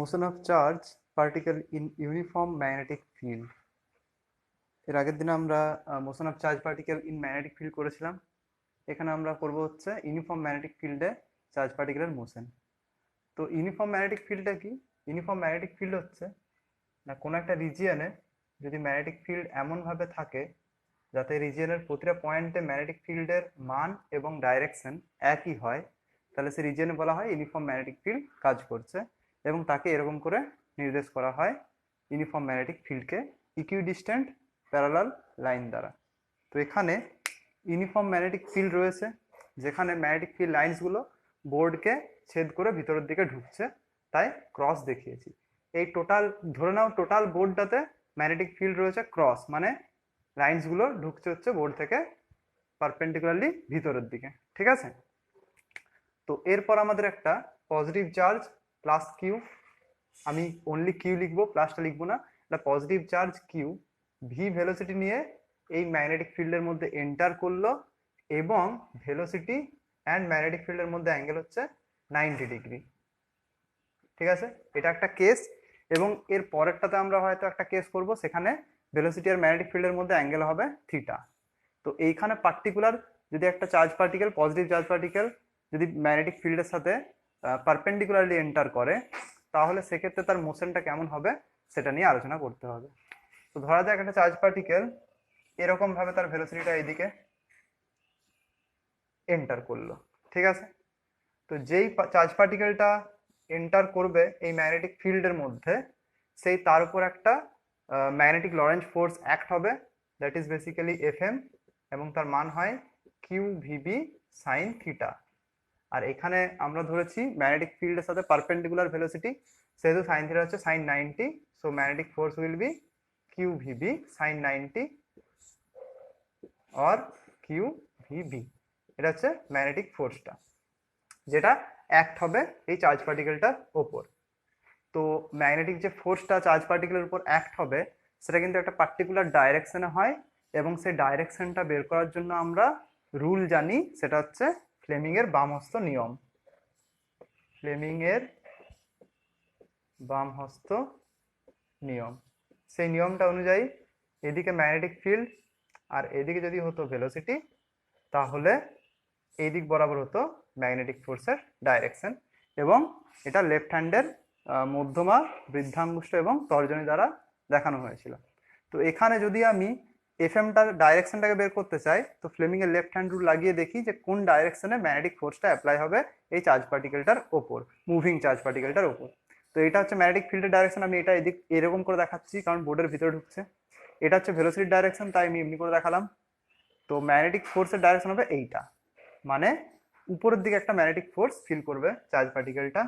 Motion of charge particle in uniform magnetic field. এর আগের দিনে আমরা motion of charge particle in magnetic field করেছিলাম। এখানে আমরা করব হচ্ছে ইউনিফর্ম ম্যাগনেটিক ফিল্ডে চার্জ পার্টিকেলের মোশন। তো ইউনিফর্ম ম্যাগনেটিক ফিল্ডটা কি? ইউনিফর্ম ম্যাগনেটিক ফিল্ড হচ্ছে না কোনো একটা রিজিয়নে যদি ম্যাগনেটিক ফিল্ড এমনভাবে থাকে যাতে রিজিয়নের প্রতিটা পয়েন্টে ম্যাগনেটিক ফিল্ডের মান এবং ডাইরেকশন একই হয়, তাহলে সেই রিজিয়নে বলা হয় ইউনিফর্ম ম্যাগনেটিক ফিল্ড কাজ করছে, এবং তাকে এরকম করে নির্দেশ করা হয় ইউনিফর্ম ম্যাগনেটিক ফিল্ডকে ইকুইডিস্ট্যান্ট প্যারালাল লাইন দ্বারা। তো এখানে ইউনিফর্ম ম্যাগনেটিক ফিল্ড রয়েছে যেখানে ম্যাগনেটিক ফিল্ড লাইন্সগুলো বোর্ডকে ছেদ করে ভিতরের দিকে ঢুকছে, তাই ক্রস দেখিয়েছি। এই টোটাল ধরে নাও টোটাল বোর্ডটাতে ম্যাগনেটিক ফিল্ড রয়েছে ক্রস, মানে লাইন্সগুলো ঢুকছে হচ্ছে বোর্ড থেকে পারপেন্ডিকুলারলি ভিতরের দিকে, ঠিক আছে? তো এরপর আমাদের একটা পজিটিভ চার্জ প্লাস কিউ, আমি অনলি কিউ লিখবো, প্লাসটা লিখবো না, এটা positive charge Q V velocity নিয়ে এই ম্যাগনেটিক ফিল্ডের মধ্যে এন্টার করলো, এবং ভেলোসিটি অ্যান্ড ম্যাগনেটিক ফিল্ডের মধ্যে অ্যাঙ্গেল হচ্ছে 90 ডিগ্রি, ঠিক আছে? এটা একটা কেস, এবং এর পরেরটাতে আমরা হয়তো একটা কেস করব, সেখানে ভেলোসিটি আর ম্যাগনেটিক ফিল্ডের মধ্যে অ্যাঙ্গেল হবে থিটা। তো এইখানে পার্টিকুলার যদি একটা charge particle, positive charge particle যদি ম্যাগনেটিক ফিল্ডের সাথে পারপেন্ডিকুলারলি এন্টার করে, তাহলে সেক্ষেত্রে তার মোশনটা কেমন হবে সেটা নিয়ে আলোচনা করতে হবে। তো ধরা যাক একটা চার্জ পার্টিকেল এরকম ভাবে তার ভেলোসিটিটা এইদিকে এন্টার করলো, ঠিক আছে? তো যেই চার্জ পার্টিকেলটা এন্টার করবে এই ম্যাগনেটিক ফিল্ডের মধ্যে, সেই তার উপর একটা ম্যাগনেটিক লরেন্জ ফোর্স অ্যাক্ট হবে, দ্যাট ইজ বেসিক্যালি এফএম, এবং তার মান হয় কিউ ভিবি সাইন থিটা। আর এখানে আমরা ধরেছি ম্যাগনেটিক ফিল্ডের সাথে পারপেন্ডিকুলার ভেলোসিটি, সেহেতু সাইন থিটা হচ্ছে sine 90, so magnetic force will be Q VB sine 90 or Q VB. এটা হচ্ছে ম্যাগনেটিক ফোর্সটা যেটা অ্যাক্ট হবে এই চার্জ পার্টিকেলটার ওপর। তো ম্যাগনেটিক যে ফোর্সটা চার্জ পার্টিকেলের উপর অ্যাক্ট হবে সেটা কিন্তু একটা পার্টিকুলার ডাইরেকশনে হয়, এবং সেই ডাইরেকশনটা বের করার জন্য আমরা রুল জানি, সেটা হচ্ছে ফ্লেমিং এর বামহস্ত নিয়ম। ফ্লেমিং এর বামহস্ত নিয়ম, সেই নিয়মটা অনুযায়ী এদিকে ম্যাগনেটিক ফিল্ড আর এদিকে যদি হতো ভেলোসিটি, তাহলে এই দিক বরাবর হতো ম্যাগনেটিক ফোর্সের ডাইরেকশন, এবং এটা লেফট হ্যান্ডের মধ্যমা, বৃদ্ধাঙ্গুষ্ঠ এবং তর্জনী দ্বারা দেখানো হয়েছিল। তো এখানে যদি আমি এফএমটার ডাইরেকশনটাকে বের করতে চাই, তো ফ্লেমিং এর লেফট হ্যান্ড রুল লাগিয়ে দেখি যে কোন ডাইরেকশনে ম্যাগনেটিক ফোর্সটা অ্যাপ্লাই হবে এই চার্জ পার্টিকেলটার ওপর, মুভিং চার্জ পার্টিকেলটার ওপর। তো এটা হচ্ছে ম্যাগনেটিক ফিল্ডের ডাইরেকশন, আমি এটা এদিক এরকম করে দেখাচ্ছি কারণ বোর্ডের ভিতরে ঢুকছে। এটা হচ্ছে ভেলোসিটির ডাইরেকশন, তাই আমি এমনি করে দেখালাম। তো ম্যাগনেটিক ফোর্সের ডাইরেকশন হবে এইটা, মানে উপরের দিকে একটা ম্যাগনেটিক ফোর্স ফিল করবে চার্জ পার্টিকেলটা,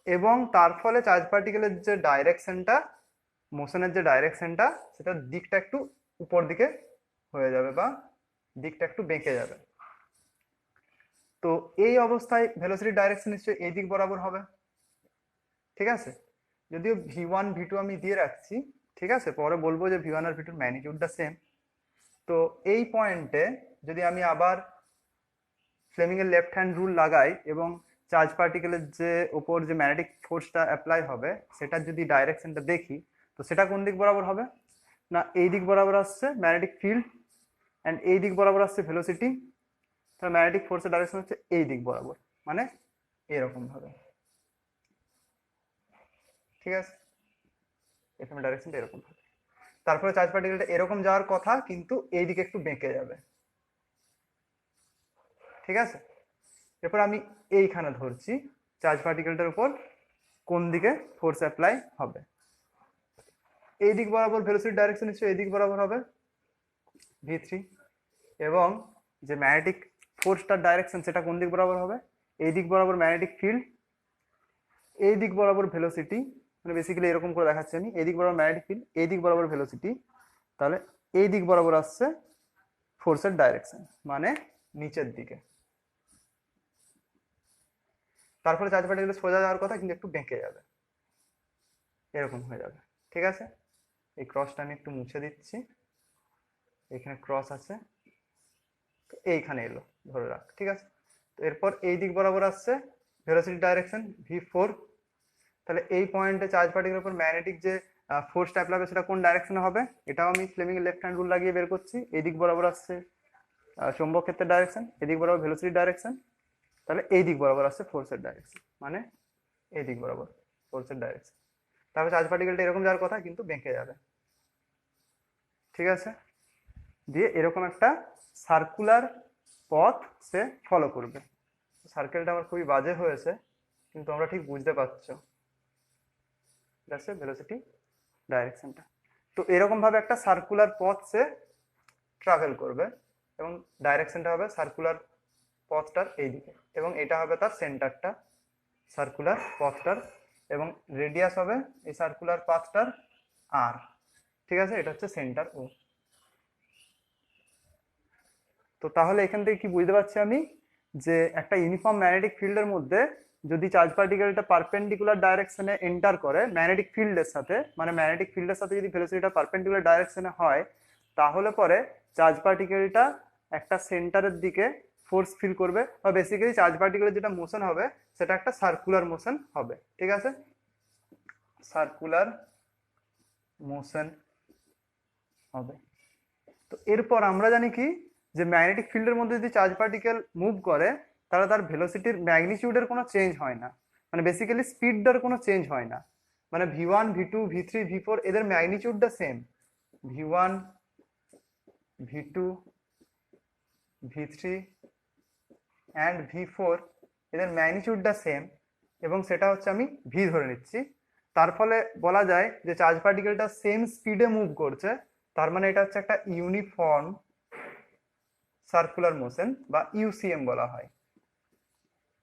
এবং তার ফলে চার্জ পার্টিকেলের যে ডাইরেকশনটা, মোশনের যে ডাইরেকশনটা, সেটার দিকটা একটু উপর দিকে হয়ে যাবে বা দিকটা একটু বেঁকে যাবে। তো এই অবস্থায় ভেলোসিটির ডাইরেকশন নিশ্চয়ই এই দিক বরাবর হবে, ঠিক আছে? যদিও ভি1 ভি2 আমি দিয়ে রাখছি, ঠিক আছে, পরে বলবো যে ভি1 আর ভি2 ম্যাগনিটিউডটা সেম। তো এই পয়েন্টে যদি আমি আবার ফ্লেমিং এর লেফট হ্যান্ড রুল লাগাই এবং চার্জ পার্টিকেলের যে ওপর যে ম্যাগনেটিক ফোর্সটা অ্যাপ্লাই হবে সেটার যদি ডাইরেকশনটা দেখি, তো সেটা কোন দিক বরাবর হবে? না এই দিক বরাবর আসছে ম্যাগনেটিক ফিল্ড, অ্যান্ড এই দিক বরাবর আসছে ভেলোসিটি, তাহলে ম্যাগনেটিক ফোর্সের ডাইরেকশন হচ্ছে এই দিক বরাবর, মানে এরকম ভাবে, ঠিক আছে? এখানে ডাইরেকশনটা এরকম ভাবে, তারপরে চার্জ পার্টিকেলটা এরকম যাওয়ার কথা কিন্তু এই দিকে একটু বেঁকে যাবে, ঠিক আছে? এরপর আমি এইখানে ধরছি চার্জ পার্টিকেলটার উপর কোন দিকে ফোর্স অ্যাপ্লাই হবে। এই দিক বরাবর ভেলোসিটি ডাইরেকশন নিশ্চয়ই এই দিক বরাবর হবে v3, এবং যে ম্যাগনেটিক ফোর্সটার ডাইরেকশন সেটা কোন দিক বরাবর হবে? এই দিক বরাবর ম্যাগনেটিক ফিল্ড, এই দিক বরাবর ভেলোসিটি, মানে বেসিক্যালি এরকম করে দেখাচ্ছি আমি, এই দিক বরাবর ম্যাগনেটিক ফিল্ড, এই দিক বরাবর ভেলোসিটি, তাহলে এই দিক বরাবর আসছে ফোর্সের ডাইরেকশন, মানে নিচের দিকে। তারপরে চার্জ পার্টিকেল সোজা যাওয়ার কথা কিন্তু একটু বেঁকে যাবে, এরকম হয়ে যাবে, ঠিক আছে? এই ক্রসটা আমি একটু মুছে দিচ্ছি, এখানে ক্রস আছে, এইখানে এলো ধরে রাখ, ঠিক আছে? তো এরপর এই দিক বরাবর আসছে ভেলোসিটি ডাইরেকশন v4। তাহলে এই পয়েন্টে চার্জ পার্টিকেলের উপর ম্যাগনেটিক যে ফোর্সটা অ্যাপ্লাই হবে সেটা কোন ডাইরেকশনে হবে, এটাও আমি ফ্লেমিং এর লেফট হ্যান্ড রুল লাগিয়ে বের করছি। এই দিক বরাবর আসছে চৌম্বক ক্ষেত্রের ডাইরেকশন, এদিক বরাবর ভেলোসিটি ডাইরেকশন, তাহলে এই দিক বরাবর আসছে ফোর্সের ডাইরেকশন, মানে এই দিক বরাবর ফোর্সের ডাইরেকশন। তাহলে চার্জ পার্টিকেলটা এরকম যাওয়ার কথা কিন্তু বেঁকে যাবে, ঠিক আছে। দিয়ে এরকম একটা সার্কুলার পথ সে ফলো করবে। সার্কেলটা আমার খুবই বাজে হয়েছে কিন্তু আমরা ঠিক বুঝতে পারছো, আছে ভেলোসিটি ডাইরেকশনটা। তো এরকম ভাবে একটা সার্কুলার পথ সে ট্রাভেল করবে এবং ডাইরেকশনটা হবে সার্কুলার পথটার এই দিকে, এবং এটা হবে তার সেন্টারটা সার্কুলার পথটার, এবং রেডিয়াস হবে এই সার্কুলার পাথটার আর, ঠিক আছে। এটা হচ্ছে সেন্টার ও। তো তাহলে এখান থেকে কি বুঝতে পারছি আমি, যে একটা ইউনিফর্ম ম্যাগনেটিক ফিল্ডের মধ্যে যদি চার্জ পার্টিকেলটা পারপেন্ডিকুলার ডাইরেকশনে এন্টার করে ম্যাগনেটিক ফিল্ডের সাথে, মানে ম্যাগনেটিক ফিল্ডের সাথে যদি ভেলোসিটিটা পারপেন্ডিকুলার ডাইরেকশনে হয়, তাহলে পরে চার্জ পার্টিকেলটা একটা সেন্টারের দিকে ফোর্স ফিল করবে, বা বেসিক্যালি চার্জ পার্টিকেলের যেটা মোশন হবে সেটা একটা সার্কুলার মোশন হবে, ঠিক আছে। সার্কুলার মোশন হবে। তো এরপর আমরা জানি কি, যে ম্যাগনেটিক ফিল্ডের মধ্যে যদি চার্জ পার্টিকেল মুভ করে তাহলে তার ভেলোসিটির ম্যাগনিটিউডের কোনো চেঞ্জ হয় না, মানে বেসিক্যালি স্পিডটার কোনো চেঞ্জ হয় না। মানে v1 v2 v3 v4 এদের ম্যাগনিটিউডটা same, v1 v2 v3 and v4 এদের ম্যাগনিটিউডটা সেম, এবং সেটা হচ্ছে আমি v ধরে নিচ্ছি। তার ফলে বলা যায় যে চার্জ পার্টিকেলটা সেম স্পিডে মুভ করছে, তার মানে এটা হচ্ছে একটা ইউনিফর্ম সার্কুলার মোশন, বা ইউসিএম বলা হয়,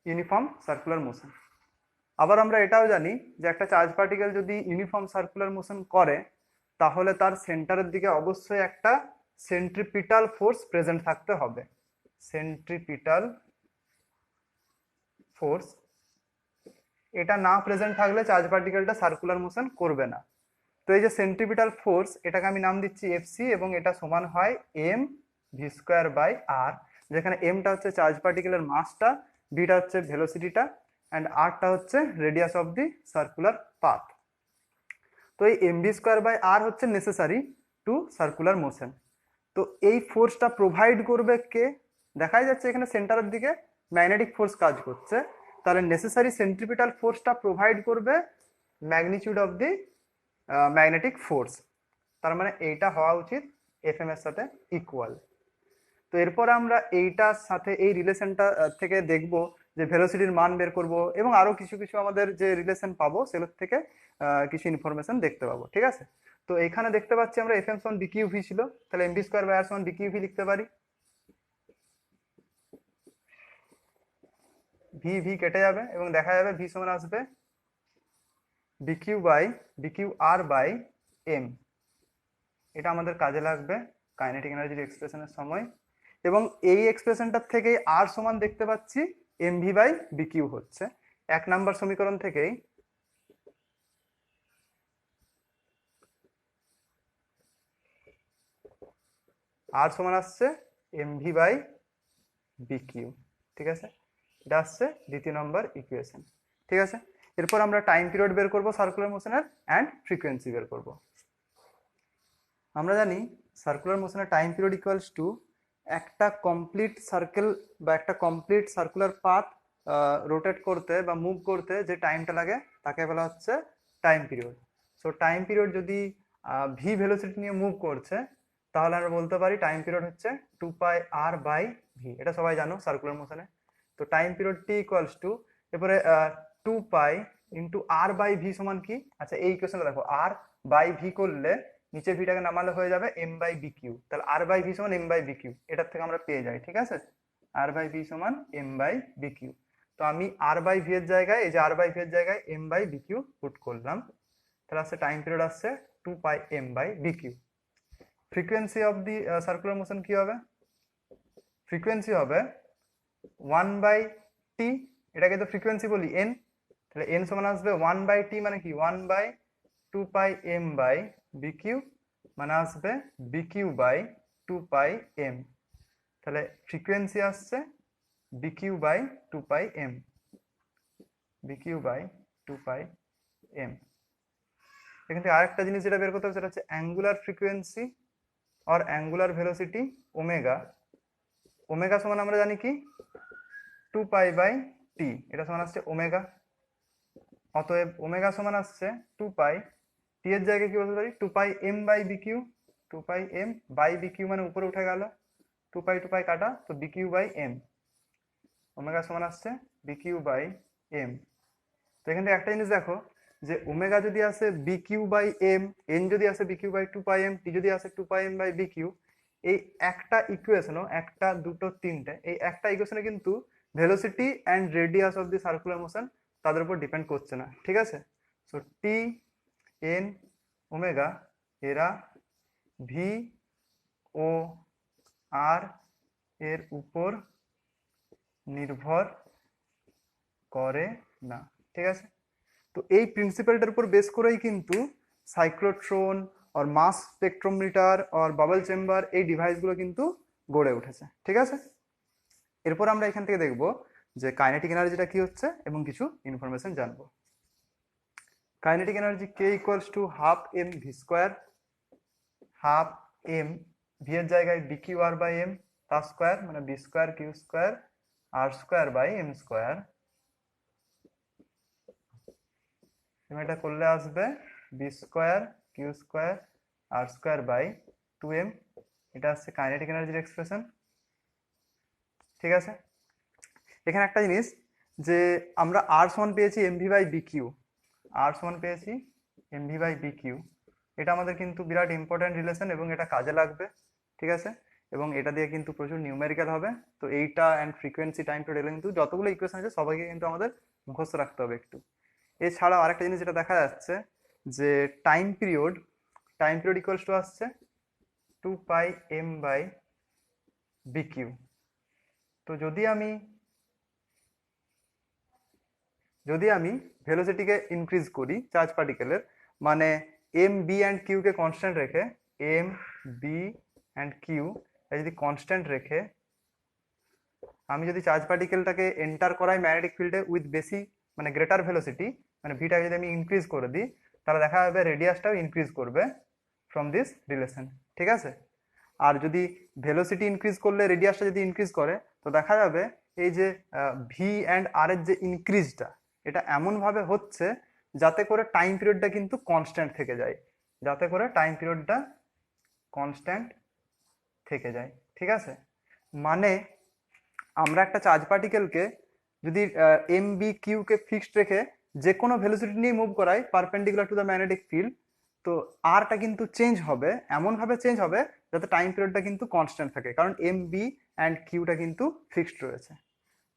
ইউনিফর্ম সার্কুলার মোশন। আবার আমরা এটাও জানি যে একটা চার্জ পার্টিকেল যদি ইউনিফর্ম সার্কুলার মোশন করে তাহলে তার সেন্টারের দিকে অবশ্যই একটা সেন্ট্রিপিটাল ফোর্স প্রেজেন্ট থাকতে হবে। সেন্ট্রিপিটাল ফোর্স, এটা না প্রেজেন্ট থাকলে চার্জ পার্টিকেলটা সার্কুলার মোশন করবে না। তো এই যে সেন্ট্রিপিটাল ফোর্স, এটাকে আমি নাম দিচ্ছি এফসি, এবং এটা সমান হয় এম ভি স্কোয়ার বাই আর, যেখানে এমটা হচ্ছে চার্জ পার্টিকেলের মাসটা, ভিটা হচ্ছে ভেলোসিটিটা, অ্যান্ড আরটা হচ্ছে radius of the circular path. তো এই এম ভি স্কোয়ার বাই আর হচ্ছে নেসেসারি টু সার্কুলার মোশন। তো এই ফোর্সটা প্রোভাইড করবে কে, দেখাই যাচ্ছে এখানে সেন্টারের দিকে ম্যাগনেটিক ফোর্স কাজ করছে, তাহলে নেসেসারি সেন্ট্রিপিটাল ফোর্সটা প্রোভাইড করবে magnitude of the magnetic force. তার মানে এইটা হওয়া উচিত এফ এম এর সাথে ইকুয়াল। তো এরপর আমরা এইটার সাথে এই রিলেশনটা থেকে দেখব যে ভেলোসিটির মান বের করব, এবং আরো কিছু কিছু আমাদের যে রিলেশন পাবো সেগুলোর থেকে কিছু ইনফরমেশন দেখতে পাবো, ঠিক আছে। তো এখানে দেখতে পাচ্ছি আমরা এফ এম সমান বিকিউ ভি ছিল, তাহলে এম ভি স্কোয়ার বাই আর সমান বিকিউ ভি লিখতে পারি। ভি ভি কেটে যাবে এবং দেখা যাবে ভি সমান আসবে বিকিউ আর বাই এম। এটা আমাদের কাজে লাগবে কাইনেটিক এনার্জির এক্সপ্রেশনের সময়, এবং এই এক্সপ্রেশনটার থেকেই আর সমান দেখতে পাচ্ছি এমভি বাই বিকিউ হচ্ছে 1 নাম্বার সমীকরণ থেকেই। আর সমান আসছে এমভি বাই বিকিউ, ঠিক আছে। এটা আসছে 2 নম্বর ইকুয়েশন, ঠিক আছে। এরপর আমরা টাইম পিরিয়ড বের করব সার্কুলার মোশনের, অ্যান্ড ফ্রিকোয়েন্সি বের করব। আমরা জানি সার্কুলার মোশনের টাইম পিরিয়ড ইকুয়ালস টু একটা কমপ্লিট সার্কেল বা একটা কমপ্লিট সার্কুলার পাথ রোটেট করতে বা মুভ করতে যে টাইমটা লাগে তাকে বলা হচ্ছে time period. So time period যদি ভি ভেলোসিটি নিয়ে মুভ করছে তাহলে আমরা বলতে পারি টাইম পিরিয়ড হচ্ছে 2 পাই আর বাই ভি, এটা সবাই জানো সার্কুলার মোশনে। তো time period T equals to, এরপরে 2 pi into R by V সমান কি, আচ্ছা এই ইকুয়েশনটা দেখো, আর বাই ভি করলে নিচে ভিটাকে নামালে হয়ে যাবে এম বাই বি কিউ, তাহলে আর বাই ভি সমান এম বাই বি কিউ, এটার থেকে আমরা পেয়ে যাই, ঠিক আছে। আর বাই ভি সমান এম বাই বি কিউ। তো আমি আর বাই ভি এর জায়গায়, এই যে আর বাই ভি এর জায়গায় M by B Q put করলাম, তাহলে আসছে টাইম পিরিয়ড আসছে 2 pi M by B Q. Frequency of the circular motion কি হবে, ফ্রিকোয়েন্সি হবে 1/t, এটাকে তো ফ্রিকোয়েন্সি বলি এন, তাহলে এন সমান আসবে 1/t, মানে কি 1/2 পাই এম বাই বিকিউ, মানে আসবে বিকিউ বাই 2 পাই এম। তাহলে ফ্রিকোয়েন্সি আসছে BQ by 2 pi M. BQ by 2 pi M. এখান থেকে আরেকটা জিনিস যেটা বের করতে হবে সেটা হচ্ছে অ্যাঙ্গুলার ফ্রিকোয়েন্সি আর অ্যাঙ্গুলার ভেলোসিটি ওমেগা। ওমেগা সমান আমরা জানি কি 2 পাই/টি, এটা সমান আসছে ওমেগা। অতএব ওমেগা সমান আসছে 2 পাই, টি এর জায়গায় কি বলতে পারি 2 পাই/এম/বিকিউ। 2 পাই/এম/বিকিউ মানে উপরে উঠে গেল, 2 পাই কাটা, তো বিকিউ/এম। ওমেগা সমান আসছে বিকিউ/এম। তো এখান থেকে একটা জিনিস দেখো যে ওমেগা যদি আসে বিকিউ/এম, এন যদি আসে বিকিউ/2 পাই এম, টি যদি আসে 2 পাই/এম/বিকিউ, এই একটা ইকুয়েশনও, একটা দুটো তিনটে, এই একটা ইকুয়েশনে কিন্তু velocity and radius of the circular motion তাদের উপর ডিপেন্ড করছে না, ঠিক আছে? সো টি, এন, ওমেগা এরা ভি ও আর এর উপর নির্ভর করে না, ঠিক আছে? তো এই প্রিন্সিপালটার উপর বেস করেই কিন্তু সাইক্লোট্রন আর মাস স্পেকট্রোমিটার আর বাবল চেম্বার এই ডিভাইসগুলো কিন্তু গড়ে উঠেছে, ঠিক আছে? এরপর আমরা এখান থেকে দেখব যে কাইনেটিক এনার্জিটা কি হচ্ছে এবং কিছু ইনফরমেশন জানবো। Kinetic energy K equals to half M V square. Half M, V এর জায়গায় B Q R by M, তার স্কোয়ার মানে B square Q square R square by M square. এটা করলে আসবে B square Q square R square by 2m। এটা আসছে kinetic এনার্জির এক্সপ্রেশন, ঠিক আছে? এখানে একটা জিনিস যে আমরা আর সমান পেয়েছি mv/bq, আর সমান পেয়েছি mv/bq। এটা আমাদের কিন্তু বিরাট ইম্পর্টেন্ট রিলেশন এবং এটা কাজে লাগবে, ঠিক আছে? এবং এটা দিয়ে কিন্তু প্রচুর নিউমেরিক্যাল হবে। তো এইটা and frequency time to relay কিন্তু যতগুলো ইকুয়েশন আছে সবাইকে কিন্তু আমাদের মুখস্থ রাখতে হবে একটু। এছাড়াও আরেকটা জিনিস যেটা দেখা যাচ্ছে যে টাইম পিরিয়ড ইকুয়ালস টু আসছে 2 পাই/এম/bq। তো যদি আমি ভেলোসিটিকে ইনক্রিজ করি চার্জ পার্টিকেলের, মানে এম, বি অ্যান্ড কিউ কে কনস্ট্যান্ট রেখে, এম, বি অ্যান্ড কিউ যদি কনস্ট্যান্ট রেখে আমি যদি চার্জ পার্টিকেলটাকে এন্টার করাই ম্যাগনেটিক ফিল্ডে উইথ বেশি মানে গ্রেটার ভেলোসিটি, মানে ভিটাকে যদি আমি ইনক্রিজ করে দিই, তাহলে দেখা যাবে রেডিয়াসটাও ইনক্রিজ করবে ফ্রম দিস রিলেশন, ঠিক আছে? আর যদি ভেলোসিটি ইনক্রিজ করলে রেডিয়াসটা যদি ইনক্রিজ করে, তো দেখা যাবে এই যে ভি অ্যান্ড আর এর যে ইনক্রিজটা, এটা এমনভাবে হচ্ছে যাতে করে টাইম পিরিয়ডটা কিন্তু কনস্ট্যান্ট থেকে যায়, ঠিক আছে? মানে আমরা একটা চার্জ পার্টিকেলকে যদি এম, বি, কিউ কে ফিক্সড রেখে যে কোনো ভেলোসিটি নিয়ে মুভ করাই perpendicular to the magnetic field, তো আরটা কিন্তু চেঞ্জ হবে, এমনভাবে চেঞ্জ হবে যাতে টাইম পিরিয়ডটা কিন্তু কনস্ট্যান্ট থাকে, কারণ এম, বি অ্যান্ড কিউটা কিন্তু ফিক্সড রয়েছে।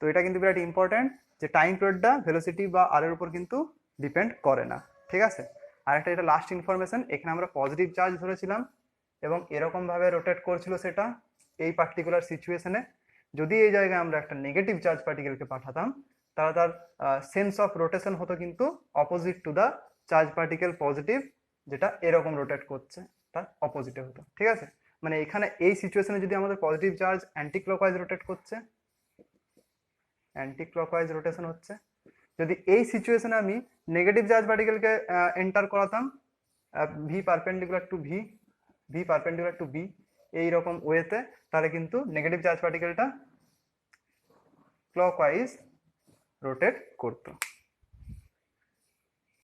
তো এটা কিন্তু বিরাট ইম্পর্ট্যান্ট যে টাইম পিরিয়ডটা ভেলোসিটি বা আর এর উপর কিন্তু ডিপেন্ড করে না, ঠিক আছে? আর একটা এটা লাস্ট ইনফরমেশন, এখানে আমরা পজিটিভ চার্জ ধরেছিলাম এবং এরকম ভাবে রোটেট করছিল সেটা এই পার্টিকুলার সিচুয়েশনে। যদি এই জায়গায় আমরা একটা নেগেটিভ চার্জ পার্টিকেলকে পাঠাতাম, তাহলে তার সেন্স অফ রোটেশন হতো কিন্তু opposite to the charge particle positive, যেটা এরকম রোটেট করছে তার অপোজিটে হতো, ঠিক আছে? মানে এখানে এই সিচুয়েশনে যদি আমাদের positive charge anti clockwise rotate করছে, অ্যান্টি ক্লকওয়াইজ রোটেশন হচ্ছে, যদি এই সিচুয়েশনে আমি নেগেটিভ চার্জ পার্টিকেলকে এন্টার করাতাম ভি পারপেন্ডিকুলার টু বি এইরকম ওয়েতে, তাহলে কিন্তু নেগেটিভ চার্জ পার্টিকেলটা ক্লকওয়াইজ রোটেট করতো।